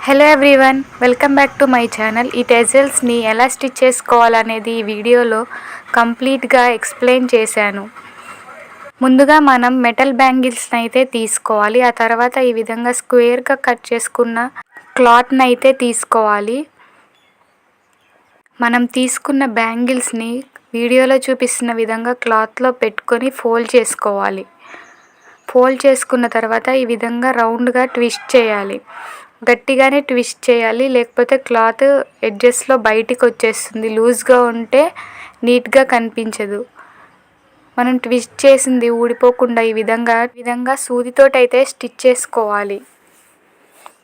Hello everyone, welcome back to my channel. ఈ టెజల్స్ని ఎలా stitch చేసుకోవాలనేది ఈ వీడియోలో కంప్లీట్గా ఎక్స్ప్లెయిన్ చేశాను. ముందుగా మనం మెటల్ బ్యాంగిల్స్ని అయితే తీసుకోవాలి. ఆ తర్వాత ఈ విధంగా స్క్వేర్గా కట్ చేసుకున్న క్లాత్ని అయితే తీసుకోవాలి. మనం తీసుకున్న బ్యాంగిల్స్ని వీడియోలో చూపిస్తున్న విధంగా క్లాత్లో పెట్టుకొని ఫోల్డ్ చేసుకోవాలి. ఫోల్డ్ చేసుకున్న తర్వాత ఈ విధంగా రౌండ్గా ట్విస్ట్ చేయాలి. గట్టిగానే ట్విస్ట్ చేయాలి, లేకపోతే క్లాత్ ఎడ్జెస్లో బయటికి వచ్చేస్తుంది. లూజ్గా ఉంటే నీట్గా కనిపించదు. మనం ట్విస్ట్ చేసింది ఊడిపోకుండా ఈ విధంగా సూదితోటి అయితే స్టిచ్ చేసుకోవాలి.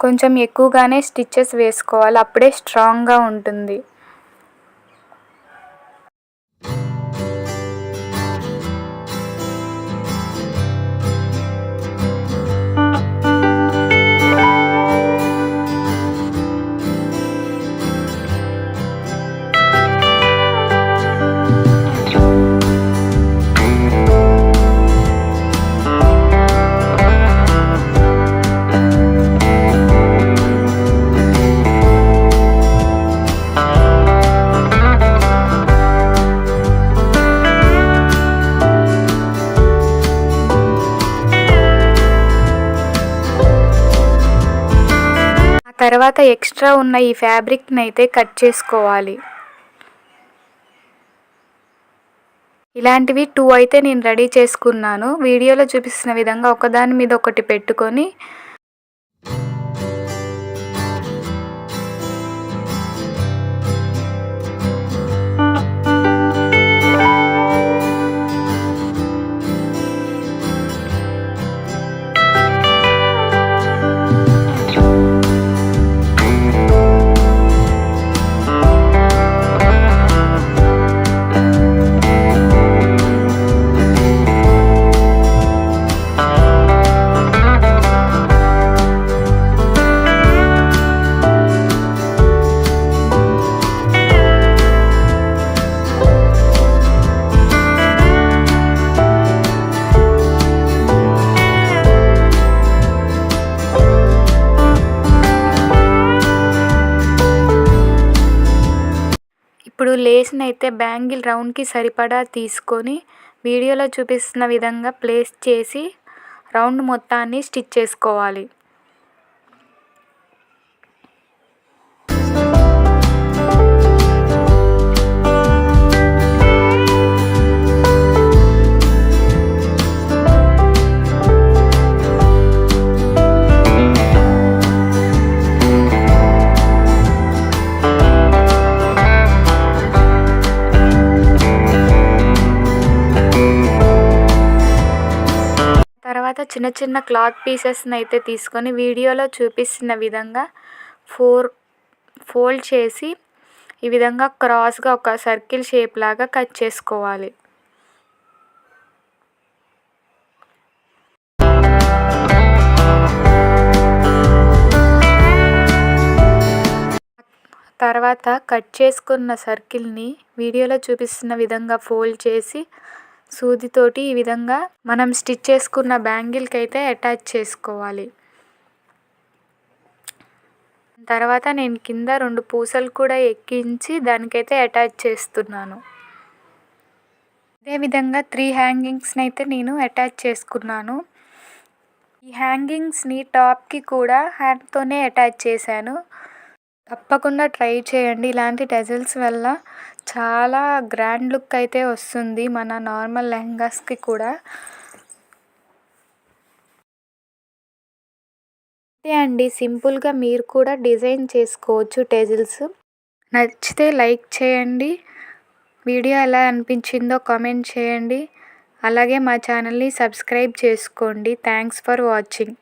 కొంచెం ఎక్కువగానే స్టిచ్చెస్ వేసుకోవాలి, అప్పుడే స్ట్రాంగ్గా ఉంటుంది. తర్వాత ఎక్స్ట్రా ఉన్న ఈ ఫ్యాబ్రిక్ని అయితే కట్ చేసుకోవాలి. ఇలాంటివి 2 అయితే నేను రెడీ చేసుకున్నాను. వీడియోలో చూపిస్తున్న విధంగా ఒకదాని మీద ఒకటి పెట్టుకొని ఇప్పుడు లేస్ని అయితే బ్యాంగిల్ రౌండ్కి సరిపడా తీసుకొని వీడియోలో చూపిస్తున్న విధంగా ప్లేస్ చేసి రౌండ్ మొత్తాన్ని స్టిచ్ చేసుకోవాలి. తర్వాత చిన్న చిన్న క్లాత్ పీసెస్ని అయితే తీసుకొని వీడియోలో చూపిస్తున్న విధంగా ఫోల్డ్ చేసి ఈ విధంగా క్రాస్గా ఒక సర్కిల్ షేప్ లాగా కట్ చేసుకోవాలి. తర్వాత కట్ చేసుకున్న సర్కిల్ని వీడియోలో చూపిస్తున్న విధంగా ఫోల్డ్ చేసి సూదితోటి ఈ విధంగా మనం స్టిచ్ చేసుకున్న బ్యాంగిల్కి అయితే అటాచ్ చేసుకోవాలి. తర్వాత నేను కింద 2 పూసలు కూడా ఎక్కించి దానికైతే అటాచ్ చేస్తున్నాను. అదేవిధంగా 3 హ్యాంగింగ్స్ని అయితే నేను అటాచ్ చేసుకున్నాను. ఈ హ్యాంగింగ్స్ని టాప్కి కూడా హ్యాండ్తోనే అటాచ్ చేశాను. తప్పకుండా ట్రై చేయండి. ఇలాంటి టెజల్స్ వల్ల చాలా గ్రాండ్ లుక్ అయితే వస్తుంది మన నార్మల్ లెహంగాస్కి కూడా. అంతే అండి, సింపుల్గా మీరు కూడా డిజైన్ చేసుకోవచ్చు టెజల్స్. నచ్చితే లైక్ చేయండి. వీడియో ఎలా అనిపించిందో కామెంట్ చేయండి. అలాగే మా ఛానల్ని సబ్స్క్రైబ్ చేసుకోండి. Thanks for watching.